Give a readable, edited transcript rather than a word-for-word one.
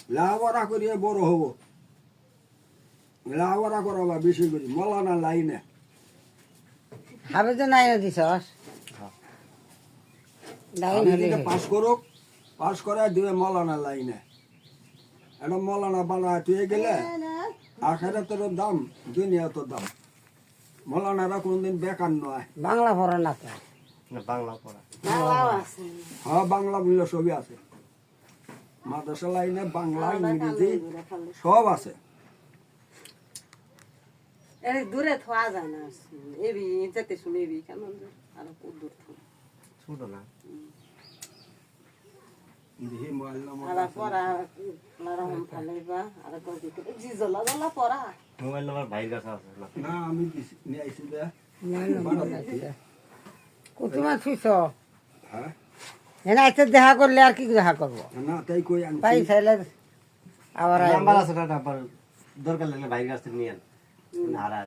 লেখাপড়া করিয়ে বড় হব, লেখাপড়া করাবা বেশি করি মলানা লাইনে। হবে তো নাই দিছস লাইন হলে পাস করুক, পাস করে দিবে মলানা লাইনে। এটা মলানা বানা তুই গেলে আখেরাতের দাম দুনিয়াতের দাম। মলানারা কোনদিন বেকার নয়। বাংলা পড়া না তো বাংলা পড়া হ্যাঁ বাংলা বললে সবই আছে, মাদ্রাসা লাইনে বাংলা ইংরেজি সব আছে। এর দূরে থোয়া যায় না এবি যেতে শুনে এবি কেমন আর দূর ছোট না দেখি মোবাইল নম্বর আর পড়া রহম ফালাইবা আর কই করে জিজলা জলা পড়া মোবাইল নাম্বার ভাইয়ের কাছে আছে না না আমি নিয়ে আইছি যে। তোমার শুইছ হ্যাঁ এনে আইতে দেখা করলে আর কি দেখা করবো না তাই কই পাই আনছি। চাইলে আবার নাম্বার আছে না নাম্বার দরকার লাগলে ভাইয়ের কাছ থেকে নিয়ে আন আর